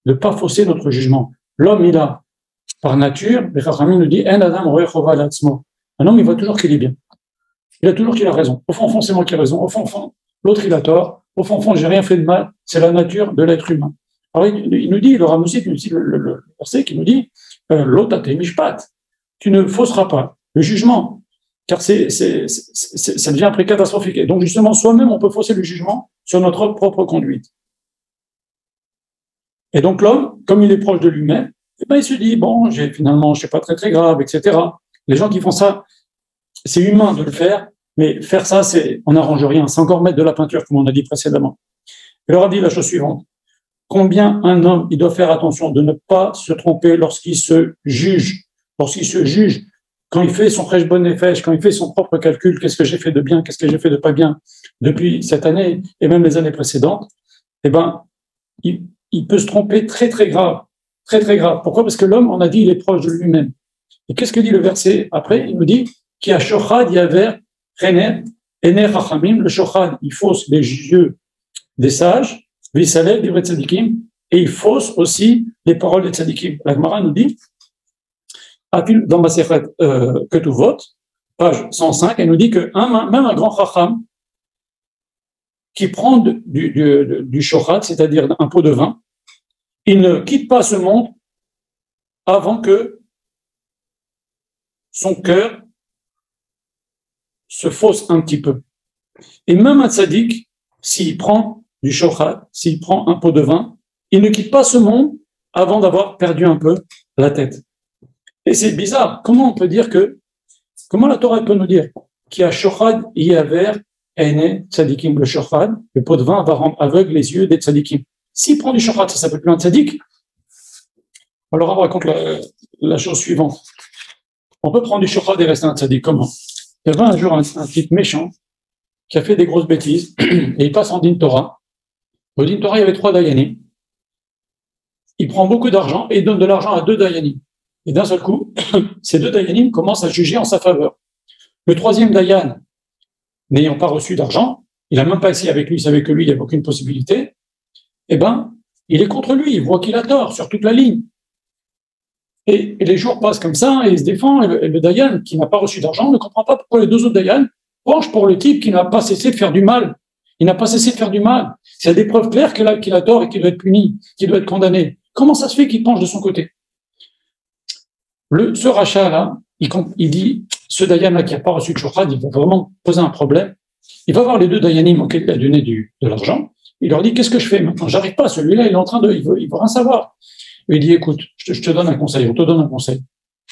de ne pas fausser notre jugement. L'homme, il a, par nature, les Chachamim nous disent, un homme, il voit toujours qu'il est bien. Il a toujours qu'il a raison. Au fond, c'est moi qui ai raison. Au fond, l'autre, il a tort. Au fond, j'ai rien fait de mal. C'est la nature de l'être humain. Alors, il nous dit, le Ramoussi, il nous dit, le verset qui nous dit, l'otate mishpat. Tu ne fausseras pas le jugement. Car ça devient après catastrophique. Et donc, justement, soi-même, on peut fausser le jugement sur notre propre conduite. Et donc, l'homme, comme il est proche de lui-même, eh ben, il se dit, bon, finalement, je ne suis pas très, très grave, etc. Les gens qui font ça, c'est humain de le faire, mais faire ça, on n'arrange rien. C'est encore mettre de la peinture, comme on a dit précédemment. Il leur a dit la chose suivante. Combien un homme, il doit faire attention de ne pas se tromper lorsqu'il se juge. Lorsqu'il se juge, quand il fait son cheshbon nefesh, quand il fait son propre calcul, qu'est-ce que j'ai fait de bien, qu'est-ce que j'ai fait de pas bien depuis cette année et même les années précédentes, eh ben, il peut se tromper très, très grave. Très, très grave. Pourquoi? Parce que l'homme, on a dit, il est proche de lui-même. Et qu'est-ce que dit le verset après? Il nous dit, qui a shochad yaver rener ener chachamim, le shochad, il fausse les yeux des sages, visalev divrei tzadikim, et il fausse aussi les paroles des tzadikim. La Gemara nous dit, dans Masechet Ketuvot, page 105, elle nous dit que même un grand chacham qui prend du shochad, c'est-à-dire un pot de vin, il ne quitte pas ce monde avant que son cœur se fausse un petit peu. Et même un tzaddik, s'il prend du shochad, s'il prend un pot de vin, il ne quitte pas ce monde avant d'avoir perdu un peu la tête. Et c'est bizarre. Comment on peut dire comment la Torah peut nous dire qu'il y a shochad yaver ene tzadikim, le shochad, le pot de vin va rendre aveugle les yeux des tzadikim. S'il prend du shochad, ça s'appelle plus un tzaddik. Alors on raconte la chose suivante. On peut prendre du shochad et rester un tzaddik. Comment? Il y avait un jour un type méchant qui a fait des grosses bêtises et il passe en din Torah. Au din Torah, il y avait 3 dayanim. Il prend beaucoup d'argent et il donne de l'argent à 2 dayanim. Et d'un seul coup, ces 2 dayanim commencent à juger en sa faveur. Le 3e dayan, n'ayant pas reçu d'argent, il n'a même pas essayé avec lui, il savait que lui, il n'y avait aucune possibilité, eh ben, il est contre lui, il voit qu'il a tort sur toute la ligne. Et les jours passent comme ça, et il se défend, et le dayan, qui n'a pas reçu d'argent, ne comprend pas pourquoi les 2 autres dayans penchent pour le type qui n'a pas cessé de faire du mal. Il n'a pas cessé de faire du mal. C'est des preuves claires qu'il a tort et qu'il doit être puni, qu'il doit être condamné. Comment ça se fait qu'il penche de son côté? Ce rachat-là, il dit, ce dayan-là qui n'a pas reçu de shochad, il va vraiment poser un problème. Il va voir les 2 dayanim auxquels il a donné de l'argent. Il leur dit, qu'est-ce que je fais maintenant? J'arrive pas, celui-là, il est en train il veut rien savoir. Il dit, écoute, je te donne un conseil, on te donne un conseil.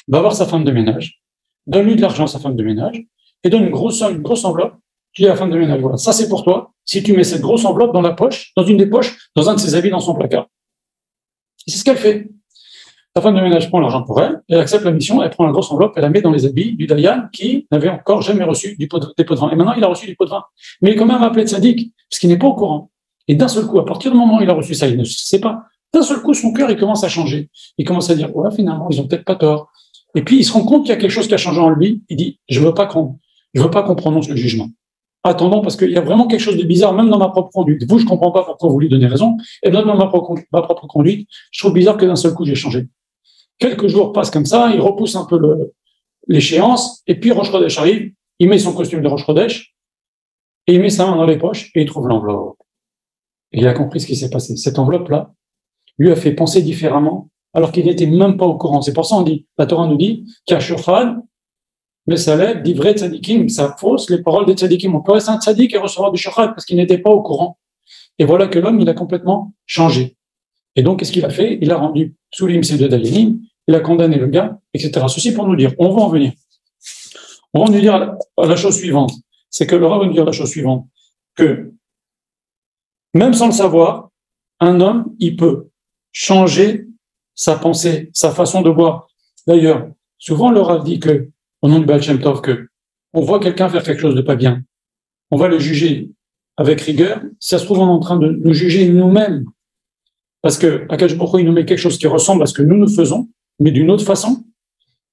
Va voir sa femme de ménage, donne-lui de l'argent à sa femme de ménage, et donne une grosse enveloppe, tu dis à la femme de ménage, voilà, ça c'est pour toi, si tu mets cette grosse enveloppe dans la poche, dans une des poches, dans un de ses habits, dans son placard. Et c'est ce qu'elle fait. La femme de ménage prend l'argent pour elle, elle accepte la mission, elle prend la grosse enveloppe, elle la met dans les habits du dayan qui n'avait encore jamais reçu des pots de vin. Et maintenant, il a reçu du pot de vin. Mais il est quand même appelé tzaddik, parce qu'il n'est pas au courant. Et d'un seul coup, à partir du moment où il a reçu ça, il ne sait pas. D'un seul coup, son cœur, il commence à changer. Il commence à dire, ouais, finalement, ils ont peut-être pas tort. Et puis, il se rend compte qu'il y a quelque chose qui a changé en lui. Il dit, je veux pas qu'on prononce le jugement. Attendons, parce qu'il y a vraiment quelque chose de bizarre, même dans ma propre conduite. Vous, je comprends pas pourquoi vous lui donnez raison. Et même dans ma propre conduite, je trouve bizarre que d'un seul coup, j'ai changé. Quelques jours passent comme ça, il repousse un peu l'échéance, et puis Rosh Chodesh arrive, il met son costume de Rosh Chodesh, et il met sa main dans les poches, et il trouve l'enveloppe. Et il a compris ce qui s'est passé. Cette enveloppe-là lui a fait penser différemment, alors qu'il n'était même pas au courant. C'est pour ça la Torah nous dit, Kashofad, Mesaleb, divrei tzadikim, ça fausse les paroles des tzadikim. On peut rester un tzadik et recevoir du shochad parce qu'il n'était pas au courant. Et voilà que l'homme, il a complètement changé. Et donc, qu'est-ce qu'il a fait? Il a rendu Soulim ses 2 dayanim, il a condamné le gars, etc. Ceci pour nous dire, on va en venir. On va nous dire la chose suivante. C'est que le Rav va nous dire la chose suivante. Que, même sans le savoir, un homme, il peut changer sa pensée, sa façon de voir. D'ailleurs, souvent le Rav dit que, au nom du Baal Shem Tov, que on voit quelqu'un faire quelque chose de pas bien. On va le juger avec rigueur. Si ça se trouve, on est en train de nous juger nous-mêmes. Parce que Akadosh Baruch Hu, il nous met quelque chose qui ressemble à ce que nous faisons, mais d'une autre façon.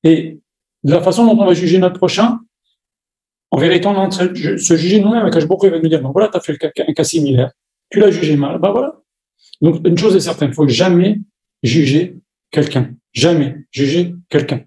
Et de la façon dont on va juger notre prochain, en vérité, on est en train de se juger nous-mêmes. Akadosh Baruch Hu va nous dire, bon voilà, tu as fait un cas similaire, tu l'as jugé mal, ben voilà. Donc, une chose est certaine, il ne faut jamais juger quelqu'un. Jamais juger quelqu'un.